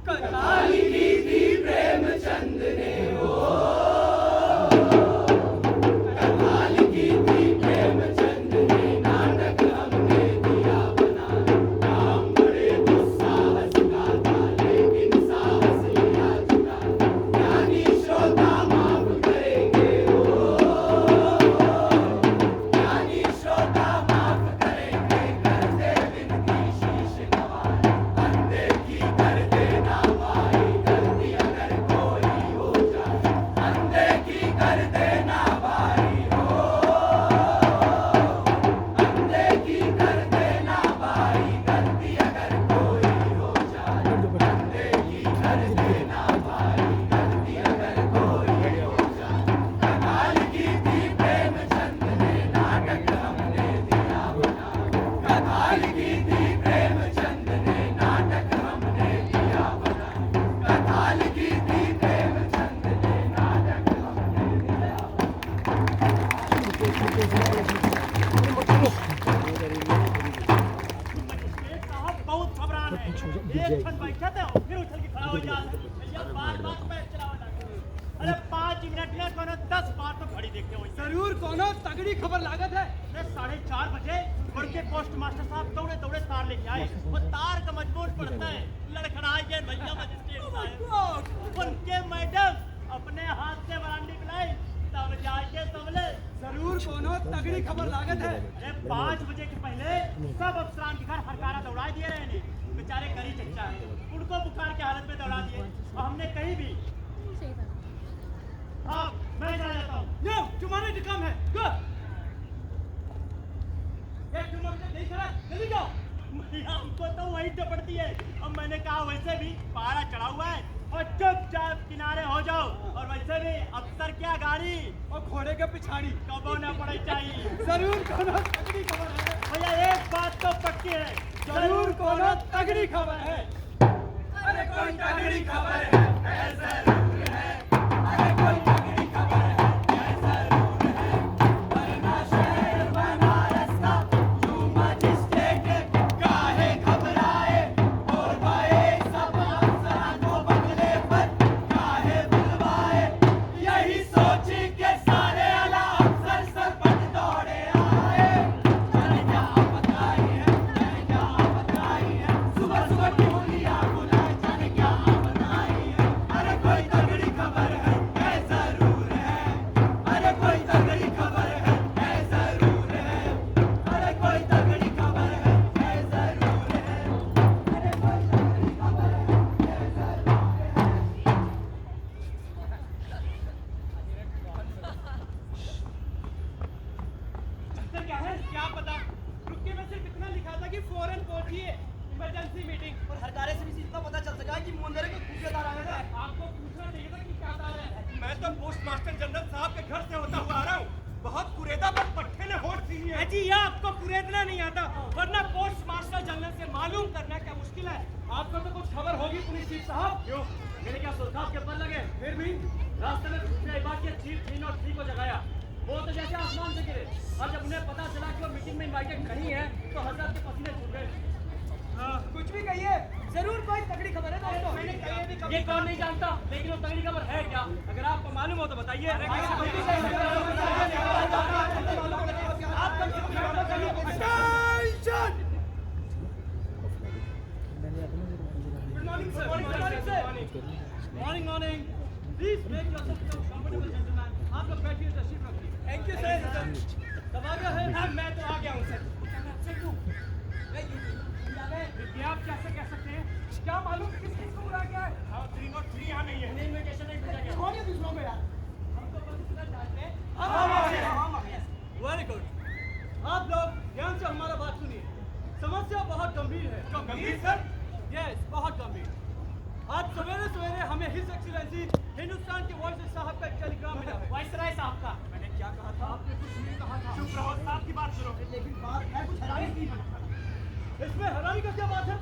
कताल की थी प्रेमचंद ने वो, कताल की थी प्रेमचंद ने नाटक हमने दिया बना। काम बड़े दुस्साहस का था लेकिन साहस लिया जुटा। ज्ञानी श्रोता माफ करेंगे वो, ज्ञानी श्रोता माफ करेंगे करते विनती शीश नवाए। अनदेखी कर देना भाई गलती अगर कोई हो जाए, अनदेखी कर देना भाई हो, अनदेखी कर देना भाई गलती अगर कोई हो जाए, अनदेखी कर देना भाई गलती अगर कोई हो जाए। कताल की थी प्रेमचंद ने नाटक हमने दिया बना। कताल की थी प्रेमचंद ने नाटक हमने दिया बना। कताल की थी प्रेमचंद ने नाटक हमने दिया बना। साहब बहुत घबरान है। एक क्षण बैठे थे और फिर उछल के खड़ा हो जाए। भैया बार-बार पैर चलाओ डॉक्टर। अरे 5 मिनट में कोनो 10 बार तो घड़ी देखते हो। जरूर कोनो तगड़ी खबर लागत है। अरे 4:30 बजे उड़ के पोस्ट मास्टर साहब दौड़े तार लेके आए। वो तार का मजबूत पड़ता है, लड़खड़ाए गए भैया मजिस्ट्रेट साहब। उनके मैडम अपने हाथ से बरांडी पिलाई तब जाके संभले। जरूर कोनो तगड़ी खबर लागत है। अरे 5 बजे के पहले सब अफसरान के घर हरकारा दौड़ा दिए रहे ने। बेचारे करी चच्चा उनको बुखार की हालत में दौड़ा दिए। और हमने कहीं भी हाँ मैं जा जाता हूँ। नो तुम्हारे जो काम है गो। एक तुम अपने नहीं खड़ा जल्दी जाओ। भैया हमको तो वही टपड़ती है। अब मैंने कहा वैसे भी पहाड़ा चढ़ा हुआ है और चुपचाप किनारे हो जाओ। और वैसे भी अफसर क्या गाड़ी और घोड़े के पिछाड़ी कबो न पड़े चाहिए। जरूर कोनो तगड़ी खबर है। भैया एक बात तो पक्की है, जरूर कोनो तगड़ी खबर है। अरे कोई तगड़ी खबर है जरूर है। अरे कोई तगड़ी खबर है जरूर है। वरना शहर बनारस का जो मजिस्ट्रेट काहे घबराए और भाई सब अफसरान को बंगले पर काहे बुलवाए। यही सोच के सारे आला अफसर सरपट दौड़े आए। जाने क्या आफत आई है, जाने क्या आफत आई है। सुबह सुबह क्यों लिया बुलाए, जाने क्या आफत आई है। अरे कोई तगड़ी खबर है जरूर है। अरे कोई तगड़ी खबर है जरूर है। अरे कोई तगड़ी खबर है जरूर है। अरे कोई तगड़ी खबर है जरूर है। अंतर क्या है क्या पता। रुक के मैं सिर्फ इतना लिखा था कि फौरन पहुंचिए इमरजेंसी मीटिंग। और हरकारे से भी इतना पता चल सका कि मुंदरे को खूफियादार आए थे। आपको पूछना चाहिए था कि क्या तार है। मैं तो पोस्ट मास्टर जनरल साहब के घर से होता हुआ आ रहा हूँ। बहुत कुरेदा पर पट्टे ने होट दी है। जी यह आपको कुरेदना नहीं आता, वरना पोस्ट मास्टर जनरल से मालूम करना क्या मुश्किल है। आपको तो कुछ खबर होगी पुलिस चीफ साहब। क्यों मेरे क्या सुल्तान के पर लगे। फिर भी रास्ते में खुफिया इबाद के चीफ 3 और 3 को जगाया। वो तो जैसे आसमान से गिरे और जब उन्हें पता चला कि वो मीटिंग में इनवाइटेड नहीं है तो हजरत के पसीने छूट गए। कुछ भी कहिए, जरूर कोई तगड़ी खबर है दोस्तों। मैंने कहीं भी ये कौन नहीं जानता, लेकिन वो तगड़ी खबर है क्या? अगर आपको मालूम हो तो बताइए। Morning morning. Please make yourself comfortable gentleman. आप लोग बैठिए, तशरीफ रखिए। Thank you sir. सब आ गया है? मैं तो आ गया हूँ सर। आप कैसे कह सकते हैं? क्या मालूम किस किस को बुलाया गया है? 3 और 3 यहाँ नहीं है। इन्विटेशन नहीं भेजा गया। कौन है दूसरों में यार? हम तो बस इतना जानते हैं। Very good. आप लोग ध्यान से हमारा बात सुनिए। समस्या बहुत गंभीर है। गंभीर सर? यस, बहुत गंभीर। आज सवेरे सवेरे हमें हिज एक्सीलेंसी हिंदुस्तान के वॉइस साहब का एक टेलीग्राम मिला है। वाइसराय साहब का। मैंने क्या कहा था? आपने कुछ नहीं कहा था। चुप रहो, साहब की बात सुनो। लेकिन बात है कुछ हैरानी की। इसमें हैरानी का क्या बात है?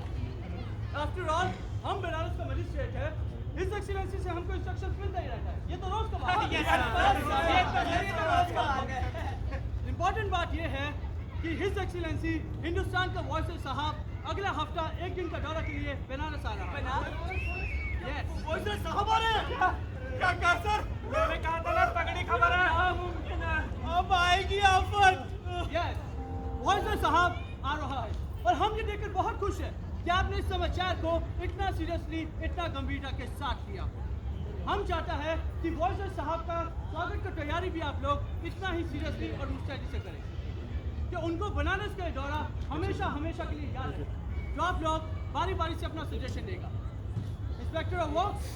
आफ्टर ऑल हम बनारस का मजिस्ट्रेट है। हिज एक्सीलेंसी से हमको इंस्ट्रक्शन मिलता ही रहता है। ये तो रोज का बात है। इम्पोर्टेंट बात यह है कि हिज एक्सीलेंसी हिंदुस्तान का वॉइस साहब अगला हफ्ता एक दिन का दौरा के लिए बनारस आ रहा है। यस, वॉइसरॉय साहब आ रहे हैं। क्या कहा सर? मैंने कहा था ना तगड़ी खबर है। मुमकिन है अब आएगी आफत। यस, वॉइसरॉय साहब आ रहा है और हम ये देखकर बहुत खुश हैं कि आपने इस समाचार को इतना सीरियसली, इतना गंभीरता के साथ लिया। हम चाहता है कि वॉइसरॉय साहब का स्वागत की तैयारी भी आप लोग इतना ही सीरियसली और मुस्तैदी से करें कि उनको बनारस का ये दौरा हमेशा हमेशा के लिए याद है। जो आप लोग बारी बारी से अपना सजेशन देगा। Inspector of works,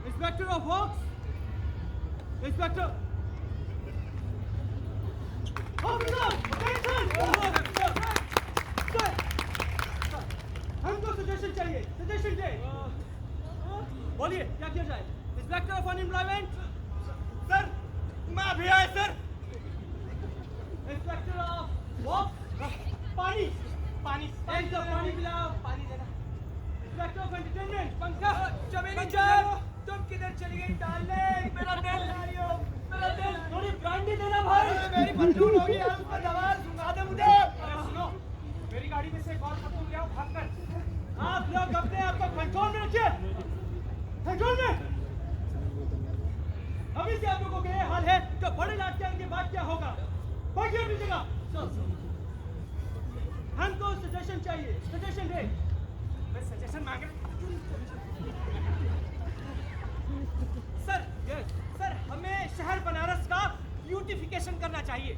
inspector of works, inspector हमको सजेशन चाहिए, सजेशन दे। बोलिए क्या किया जाए? इंस्पेक्टर ऑफ अनएम्प्लॉयमेंट, सर मैं अभी आया सर। इंस्पेक्टर ऑफ वर्क, पानी पानी एक तो पानी पिलाओ। पानी देना। इंस्पेक्टर ऑफ एंटरटेनमेंट, पंकज चमेली साहब, तुम किधर चली गई डार्लिंग? मेरा दिल, मेरा दिल। थोड़ी ब्रांडी देना भाई। मेरी बंदूक होगी यार, उसका दवा सुंघा दे मुझे। सुनो, मेरी गाड़ी में से एक और पत्तू ले आओ भागकर। आप लोग अपने आप को कंट्रोल में रखिए, कंट्रोल में। अभी से आप लोगों का ये हाल है तो बड़े लाठियां के बाद क्या होगा? बैठिए अपनी जगह। हमको सजेशन चाहिए, सजेशन दे। मैं सजेशन मांगे। सर यस, सर हमें शहर बनारस का ब्यूटिफिकेशन करना चाहिए।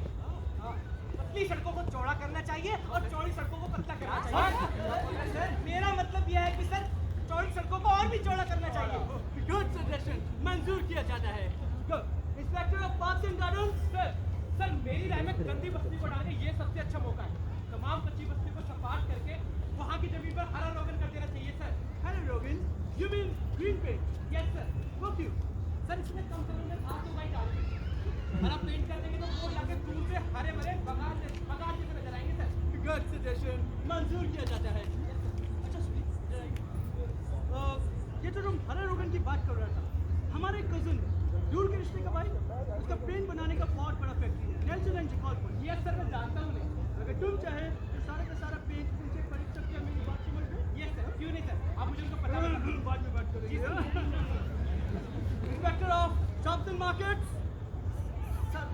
पतली सड़कों को चौड़ा करना चाहिए और चौड़ी सड़कों को पतला करना चाहिए। सर मेरा मतलब यह है कि सर चौड़ी सड़कों को और भी चौड़ा करना चाहिए। गुड सजेशन, मंजूर किया जाता है। Inspector of parks and gardens, sir मेरी राय में गंदी बस्ती को डालने ये सबसे अच्छा मौका है। तमाम कच्ची बस्ती को सपाट करके वहाँ की जमीन पर हरा रोगन कर देना चाहिए sir. Hello Robin, you mean green paint? Yes sir. वो क्यों? सर इसमें कम से कम घास तो वाइट डालेंगे। हरा पेंट कर देंगे तो वो जाके दूर से हरे भरे बगान जैसे नजर आएंगे सर। गुड सजेशन, मंजूर किया जाता है। अच्छा सुनिए, ये तो तुम हरे रोगन की बात कर रहा था। हमारे कजिन दूर के रिश्ते का भाई, उसका पेंट बनाने का बहुत बड़ा फैक्ट्री है, नेल्सन एंड जैकब पर। यस सर मैं जानता हूँ नहीं। अगर तुम चाहे तो सारा का सारा पेंट तुमसे खरीद सकते हैं। मेरी बात समझ में? यस सर, क्यों नहीं सर, आप मुझे उनको पता बता। बाद में बात करेंगे। Inspector of shops and markets, sir,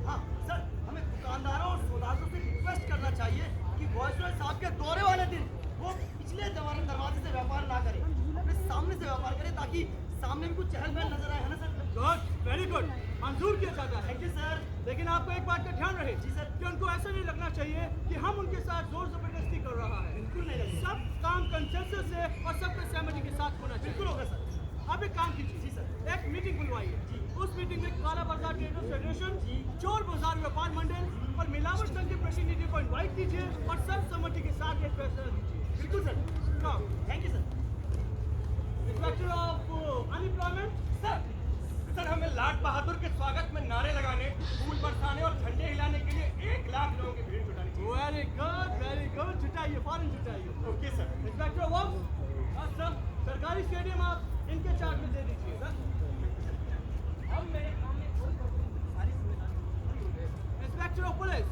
हाँ सर, हमें दुकानदारों और सौदागरों से रिक्वेस्ट करना चाहिए कि वॉइसरॉय साहब के दौरे वाले दिन वो पिछले दरवाजे से व्यापार ना करें, अपने सामने से व्यापार करें ताकि सामने भी कुछ चहल पहल नजर आए, है ना सर? गुड, वेरी गुड, मंजूर किया जाता है। Thank you sir. लेकिन आपको एक बात का ध्यान रहे जी सर। कि उनको ऐसा नहीं लगना चाहिए कि हम उनके साथ जोर जबरदस्ती कर रहा है। बिल्कुल नहीं लगेगा। सब काम कंसेंसस से और सबके सहमति के साथ होना चाहिए। बिल्कुल होगा सर। आप एक काम कीजिए। जी सर। एक मीटिंग बुलवाइए। उस मीटिंग में काला बाजार ट्रेडर्स फेडरेशन, चोर बाजार व्यापार मंडल और मिलावट संघ के प्रतिनिधियों को इनवाइट कीजिए और सर्वसम्मति के साथ एक फैसला लीजिए। बिल्कुल sir. Thank you sir. Inspector of unemployment, sir हमें लाट बहादुर के स्वागत में नारे लगाने, फूल बरसाने और झंडे हिलाने के लिए 1 लाख लोगों की भीड़ जुटानी चाहिए। वेरी गुड, जुटाइए, फौरन जुटाइए। Okay sir. Inspector of works, sir सरकारी स्टेडियम आप इनके चार्ज में दे दीजिए। अब मेरे काम में कोई सारी जिम्मेदारी। इंस्पेक्टर ऑफ पुलिस,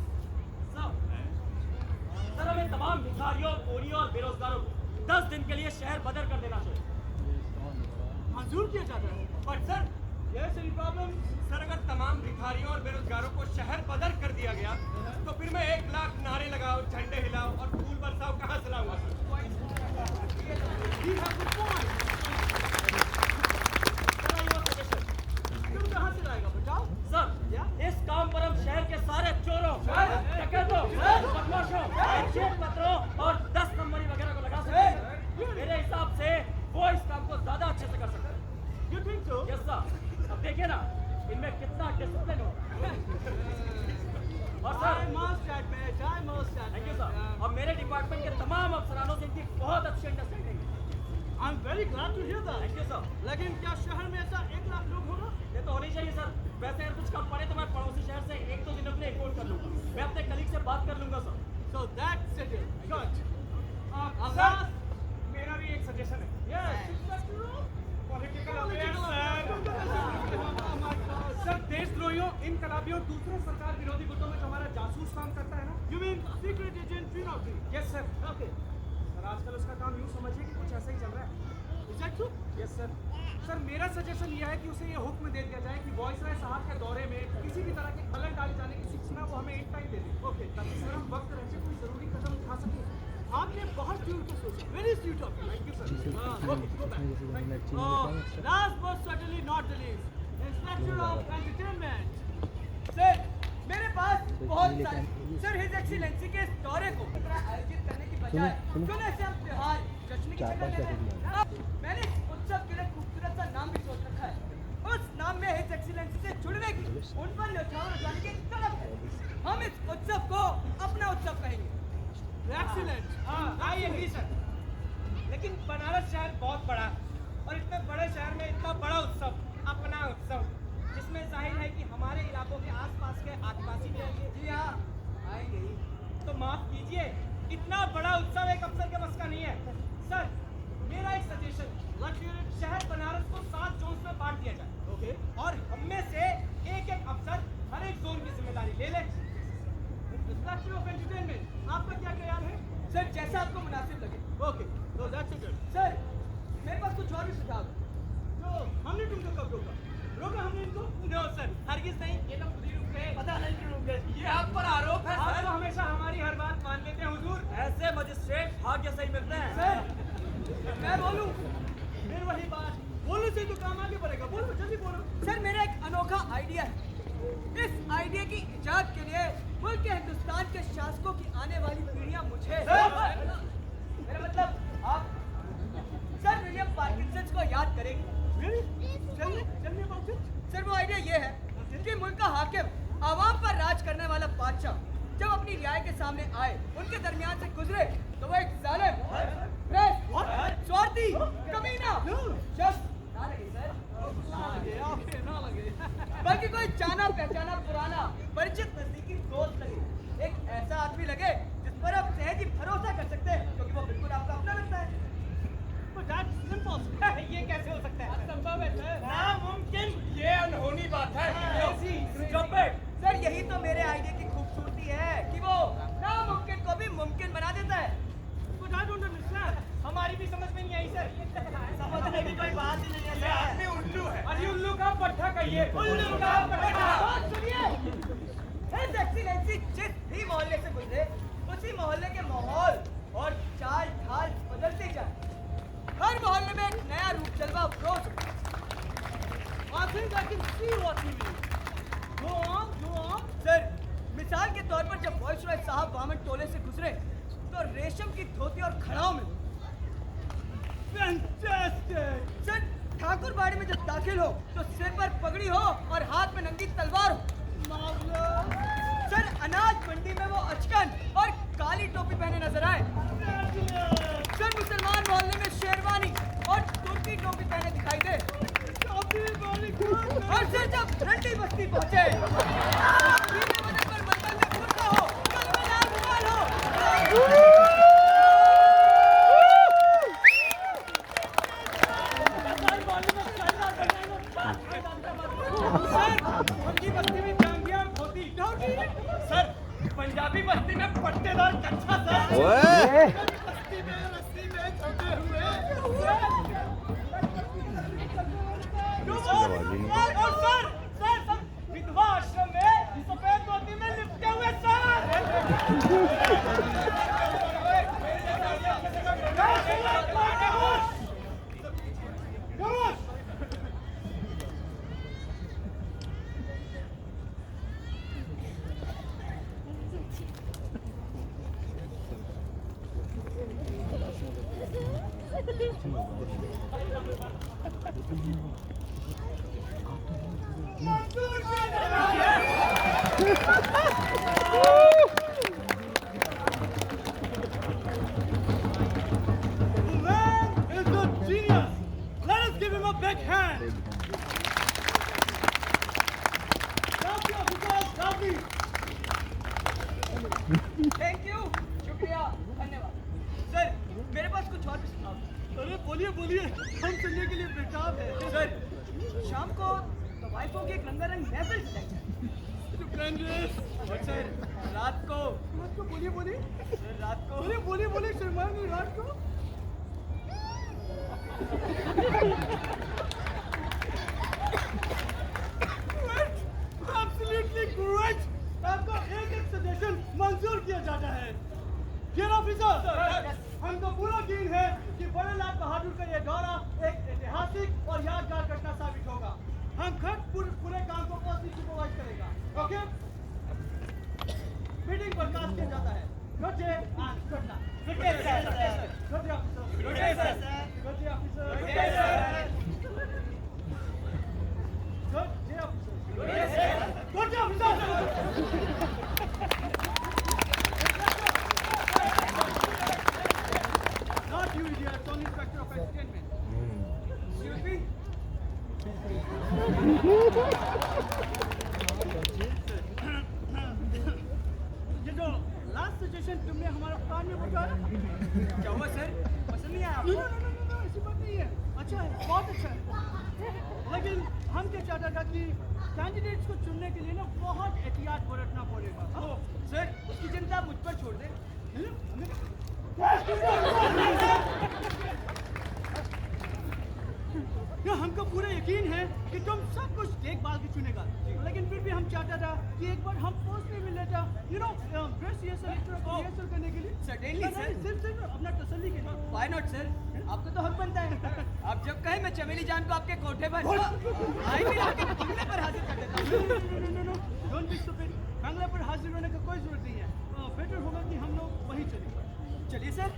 सर हमें तमाम भिखारियों, कोरियों और बेरोजगारों को 10 दिन के लिए शहर बदर कर देना चाहिए। मंजूर किया जाता है। But sir, yes, any problem? Sir अगर तमाम भिखारियों और बेरोजगारों को शहर बदर कर दिया गया तो फिर मैं 1 लाख नारे लगाओ, झंडे हिलाओ और फूल बरसाओ कहाँ से लाऊंगा sir? You have the point. तुम कहाँ से लाएगा बताओ? सर इस काम पर हम शहर के सारे चोरों, डकैतों, बदमाशों, जेल पत्रों और 10 नंबरी वगैरह को लगा सकते हैं। मेरे हिसाब से वो इस काम को ज्यादा अच्छे से कर सकते हैं। You think so? Yes sir, अब देखिए ना इनमें कितना डिसिप्लिन होगा। और sir I must admit, I must admit. Thank you sir. और मेरे डिपार्टमेंट के तमाम अफसरानों से इनकी बहुत अच्छी अंडरस्टैंडिंग है। I'm very glad to hear that. Thank you sir. लेकिन क्या शहर में ऐसा 1 लाख लोग होगा? ये तो होनी चाहिए सर। वैसे अगर कुछ कम पड़े तो मैं पड़ोसी शहर से 1-2 दिन अपने इम्पोर्ट कर लूँगा। मैं अपने कलीग से बात कर लूँगा sir. So that's it. Good. Sir मेरा भी एक सजेशन है। Yes. Inspector of political affairs sir. Sir देशद्रोहियों, इनकलाबियों, दूसरे सरकार विरोधी गुटों में जो हमारा जासूस जासूस काम करता है ना? You mean secret agent 303? Yes sir. Okay. Sir आजकल उसका काम यूँ समझिए कि कुछ ऐसा ही चल रहा है। Is that true? Yes sir. Sir मेरा सजेशन यह है कि उसे ये हुक्म दे दिया जाए कि वॉइसरॉय साहब के दौरे में किसी भी तरह के खलल डाले जाने की सूचना वो हमें in time they they. Okay. ताकि सर हम वक्त रहते कोई जरूरी कदम उठा सकें। आपने बहुत दूर को सोचा. Very sweet of you. Thank you sir. Okay, go back. Last but certainly not the least, Inspector of Entertainment. Sir, मेरे पास बहुत सारे सर हिज एक्सीलेंसी के इस दौरे को आयोजित करने की बजाय क्यों ना इसे हम त्योहार जश्न की शक्ल देते हैं। मैंने इस उत्सव के लिए खूबसूरत सा नाम भी सोच रखा है। उस नाम में हिज एक्सीलेंसी से जुड़ने की उन पर न्यौछावर उठाने की तड़प है। हम इस उत्सव को अपना उत्सव कहेंगे। एक्सीलेंट। I agree sir. लेकिन बनारस शहर बहुत बड़ा और इतने बड़े शहर में इतना बड़ा उत्सव, अपना उत्सव, जिसमें जाहिर है कि हमारे इलाकों के आसपास के आदिवासी भी आएंगे। जी हाँ, आएंगे ही। तो माफ कीजिए, इतना बड़ा उत्सव एक अफसर के बस का नहीं है। सर मेरा एक सजेशन, शहर बनारस को 7 जोन में बांट दिया जाए। ओके। और हम में से एक एक अफसर हर एक जोन की जिम्मेदारी ले ले। Inspector of Entertainment, आपका क्या ख्याल है? सर जैसा आपको मुनासिब लगे। Okay, so that's it. Sir, मेरे पास कुछ और भी सुझाव है। तो हमने तुमको कब रोका? रोका हमने इनको? नो सर, हरगिज नहीं, ये तो खुद ही रुक गए। पता नहीं क्यों रुक गए। ये आप पर आरोप है सर। आप तो हमेशा हमारी हर बात मान लेते हैं हुजूर। ऐसे मजिस्ट्रेट भाग्य से ही मिलते हैं। सर, मैं बोलूं? फिर वही बात। बोलो से तो काम आगे बढ़ेगा। बोलो, जल्दी बोलो। सर, मेरा एक अनोखा आइडिया है। इस आइडिया की इजाद के लिए मुल्क के हिंदुस्तान के शासकों की आने वाली पीढ़ियां मुझे मेरा मतलब आप सर विलियम पार्किंसन को याद करेंगे। सर वो आइडिया ये है कि मुल्क का हाकिम आवाम पर राज करने वाला बादशाह जब अपनी रियाय के सामने आए, उनके दरमियान से गुजरे तो वो एक जालिम, स्वार्थी, कमीना शख्स ना लगे सर, ना लगे, बल्कि कोई जाना पहचाना पुराना परिचित नजदीकी दोस्त लगे, एक ऐसा आदमी लगे जिस पर आप सहज ही भरोसा कर सकते हैं क्योंकि वो बिल्कुल आपका अपना लगता है। ये कैसे हो सकता है? असंभव है सर। नामुमकिन, ये अनहोनी बात है। सर यही तो मेरे आइडिया की खूबसूरती है कि वो नामुमकिन को भी मुमकिन बना देता है। हमारी भी समझ में नहीं आई सर। समझने की कोई बात ही नहीं है ये आदमी उल्लू है। अरे उल्लू का पट्टा कहिए। उल्लू का पट्टा। बात सुनिए। हिज एक्सीलेंसी जिस भी मोहल्ले से गुजरे उसी मोहल्ले के माहौल और चाल ढाल बदलते जाए। हर मोहल्ले में एक नया रूप जलवा Afroz. I think I can see what you mean. Go on. Sir, मिसाल के तौर पर जब वॉइसरॉय साहब वामन टोले से गुजरे तो रेशम की धोती और खड़ाओं में Fantastic! सर, ठाकुर बाड़ी में जब दाखिल हो तो सिर पर पगड़ी हो और हाथ में नंगी तलवार हो। सर, अनाज मंडी में वो अचकन और काली टोपी पहने नजर आए। सर, मुसलमान मोहल्ले में शेरवानी और तुर्की टोपी पहने दिखाई दे। और सर जब रंडी बस्ती पहुंचे सीधे बदन पर बंदर में कुर्ता हो, गले में लाल रुमाल हो। उनकी बस्ती में जांघिया और धोती। सर, पंजाबी बस्ती में पट्टेदार कच्छा सर। बस्ती में रस्सी में छपे हुए। और सर विधवा आश्रम में सफेद धोती में लिपटे हुए सर। थैंक यू, शुक्रिया, धन्यवाद। सर, मेरे पास कुछ और भी सुझाव है। अरे बोलिए, हम सुनने के लिए बेताब हैं। सर, शाम को तवाइफों की एक रंगारंग महफिल सजाई जाए। और सर रात को बोलिए सर रात को बोलिए शर्मा रात को Absolutely correct. आपका एक सजेशन मंजूर किया जाता है। डियर ऑफिसर, हमको पूरा यकीन है कि बड़े लाल बहादुर का यह दौरा एक ऐतिहासिक और यादगार घटना साबित होगा। हम खत पूरे काम को पर्सनली सुपरवाइज करेगा। ओके? मीटिंग बर्खास्त किया जाता है। Good day and good night. Good day sir. Good day officer. Good day sir. Good day officer. Good day sir. Good day officer. Good day sir. Good day officer. Not you idiots, only inspector of entertainment. Excuse me? ये जो last suggestion तुमने हमारा plan में बताया क्या हुआ sir? पसंद नहीं आया आपको? नो ऐसी बात नहीं है। अच्छा है, बहुत अच्छा है। लेकिन हम क्या चाहता था कि कैंडिडेट्स को चुनने के लिए ना बहुत एहतियात बरतना पड़ेगा। सर उसकी चिंता आप मुझ पर छोड़ दें। हमको पूरा यकीन है कि तुम सब कुछ देखभाल के चुनेगा, लेकिन फिर भी हम चाहता था कि एक बार हम पोस्ट में मिल लेता, ड्रेस रिहर्सल करने के लिए। Certainly, sir. सिर्फ अपना तसल्ली के लिए। Why not, sir? आपको तो हक बनता है। आप जब कहे मैं चमेली जान को आपके कोठे पर आपके बंगले पर हाजिर कर देता हूँ। No don't be stupid. बंगले पर हाजिर होने का कोई जरूरत नहीं है। बेटर होगा कि हम लोग वहीं चले। चलिए सर।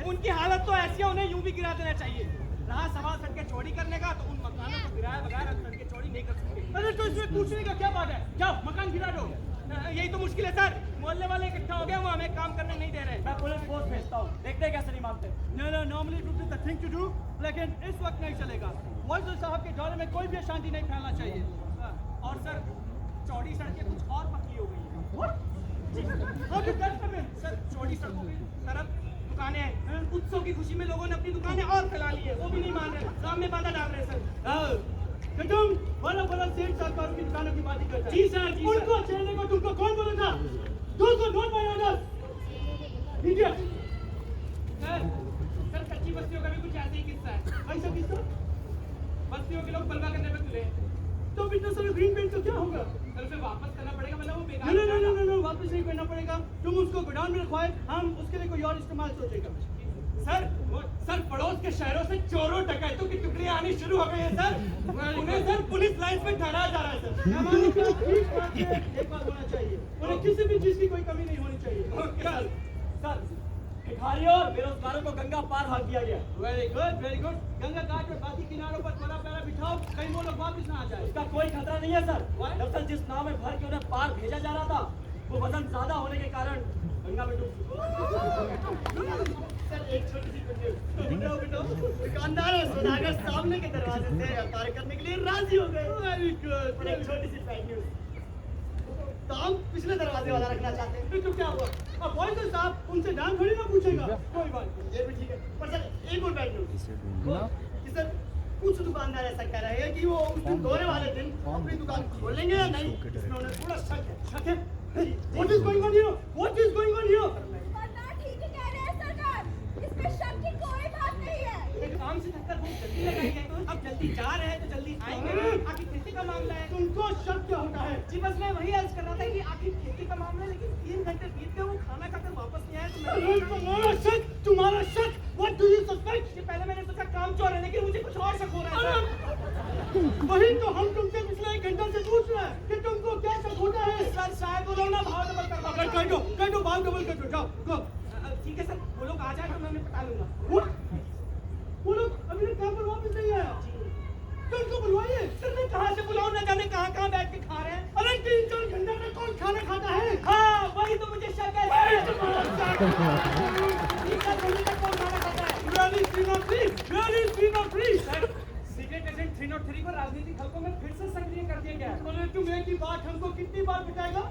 उनकी हालत तो ऐसी है उन्हें यूं भी गिरा देना चाहिए। रहा सवाल सड़कें चोरी करने का, तो उन मकानों को गिराए बगैर हम सड़कें चोरी नहीं कर सकते। अरे तो इसमें पूछने का क्या बात है? जाओ मकान गिरा दो। यही तो मुश्किल है सर, मोहल्ले वाले इकट्ठा हो गए, वो हमें काम करने नहीं दे रहे। मैं पुलिस फोर्स भेजता हूँ, देखते हैं कैसे नहीं मानते। No normally it is the thing to do, लेकिन इस वक्त नहीं चलेगा। वाइस साहब के दौरे में कोई भी अशांति नहीं फैलना चाहिए। और सर चौड़ी सड़कें कुछ और पतली हो गई हैं। सर चौड़ी सड़कों की तरफ दुकानें हैं, उत्सव की खुशी में लोगों ने अपनी दुकानें और फैला ली है, वो भी नहीं मान रहे, सामने बाधा डाल रहे हैं सर। तुम बड़ा सेठ साहब की दुकानों की बात करते जी सर, जी सर। उनको छेड़ने को तुमको कौन बोला था? 200 नोट बनाना इडियट। सर कच्ची बस्तियों का भी कुछ ऐसे ही किस्सा है। ऐसा किस्सा? बस्तियों के लोग बलवा करने पे तुले, तो इतना सारा ग्रीन पेंट तो क्या होगा? सर उसे वापस करना पड़ेगा, मतलब वो बेकार। नो वापस नहीं करना पड़ेगा। तुम उसको गोडाउन में रखवाए, हम उसके लिए कोई और इस्तेमाल सोचेगा। सर पड़ोस के शहरों से चोरों डकैतों की टुकड़ियां आनी शुरू हो गई है सर। उन्हें सर पुलिस लाइन में ठहराया जा रहा है सर। हमारे पास ठीक बात है, एक बात होना चाहिए, उन्हें किसी भी चीज की कोई कमी नहीं होनी चाहिए। सर भिखारियों और बेरोजगारों को गंगा पार भाग दिया गया। Very good very good. Ganga Ghat में बाकी किनारों पर थोड़ा पैरा बिठाओ, कहीं वो लोग वापस ना आ जाए। इसका कोई खतरा नहीं है सर। दरअसल जिस नाव में भर के उन्हें पार भेजा जा रहा था वो वजन ज्यादा होने के कारण गंगा में डूब सर एक छोटी सी बिटाओ दुकानदार और सौदागर सामने के दरवाजे से व्यापार करने के लिए राजी हो गए। Very good. और एक छोटी सी बैड न्यूज, तो हम पिछले दरवाजे वाला रखना चाहते हैं। तो क्या हुआ? अब वॉइस साहब उनसे दाम थोड़ी ना पूछेगा। कोई बात नहीं। ये भी ठीक है, पर सर एक और बैड न्यूज कि सर कुछ दुकानदार ऐसा कह रहे हैं कि वो उस दिन दौरे वाले दिन अपनी दुकान खोलेंगे या नहीं, इसमें उन्हें थोड़ा शक है। शक है? What is going on here? What is going on here? वरना ठीक ही कह रहे हैं सरकार, इसमें शक की कोई बात नहीं है। एक काम से थककर भूख जल्दी लगाई है, अब जल्दी जा रहे हैं तो जल्दी आएंगे। आखिर खेती का मामला है। तुमको शक क्या होता है? जी बस मैं वही अर्ज कर रहा था कि आखिर खेती का मामला है, लेकिन 3 घंटे बीत गए, वो खाना खाकर वापस नहीं आया तो अरे तुम्हारा शक What do you suspect? ये पहले मैंने सोचा काम चोर है, लेकिन मुझे कुछ और शक हो रहा है। वही तो हम तुमसे पिछले 1 घंटा से पूछ रहे हैं कि तुमको क्या शक होता है? सर शायद वो लोग ना भाव डबल कर कर दो भाव डबल कर दो, जाओ go। ठीक है सर, वो लोग आ जाए तो मैं उन्हें पता लूंगा। वो लोग अभी तक काम पर वापस नहीं आया। तो उनको बुलवाइए। सर मैं कहाँ से बुलाऊं, न जाने कहाँ बैठ के खा रहे हैं। अरे 3-4 घंटे में कौन खाना खाता है? हाँ वही तो मुझे शक है। वही तुम्हारा शक। 3-4 घंटे तक कौन खाना खाता है? Where is 303? Where is 303? Sir secret agent 303 को राजनीतिक हलकों में फिर से सक्रिय कर दिया गया है। अरे तुम एक ही बात हमको कितनी बार बताएगा?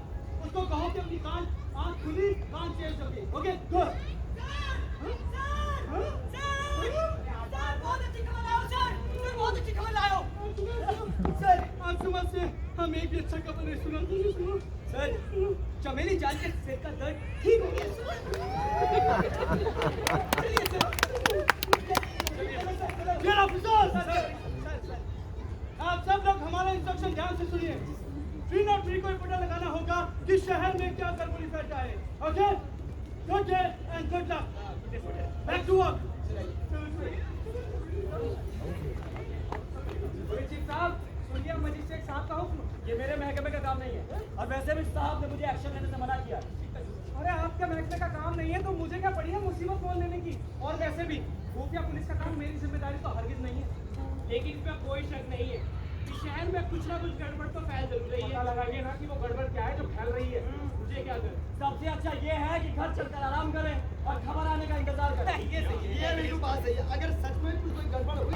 उसको कहो कि अपनी कान आँख खुली कान चेंज होगी। Okay go. बहुत अच्छी खबर लाए हो। सर आज सुबह से हम एक भी अच्छा खबर नहीं सुना। सर चमेली जाल के सिर का दर्द ठीक हो गया। चलिए Dear officers, आप सब लोग हमारा इंस्ट्रक्शन ध्यान से सुनिए। 303 को पता लगाना होगा कि शहर में क्या गड़बड़ी फैलता है। Okay good day and good luck. Back to work. Chief साहब सुनिए, मजिस्ट्रेट साहब का हुक्म। ये मेरे महकमे का काम नहीं है और वैसे भी साहब ने मुझे एक्शन लेने से मना किया। अरे आपके महकमे का काम नहीं है तो मुझे क्या पड़ी है मुसीबत मोल लेने की। और वैसे भी खुफिया पुलिस का काम मेरी जिम्मेदारी तो हरगिज नहीं है। लेकिन इसमें कोई शक नहीं है कि शहर में कुछ ना कुछ गड़बड़ तो फैल जरूर रही है। पता लगाइए ना कि वो गड़बड़ क्या है जो फैल रही है। मुझे क्या करें? सबसे अच्छा ये है कि घर चलकर आराम करें और खबर आने का इंतजार करें। ये सही है। ये बिल्कुल बात सही है। अगर सच में कोई गड़बड़ हुई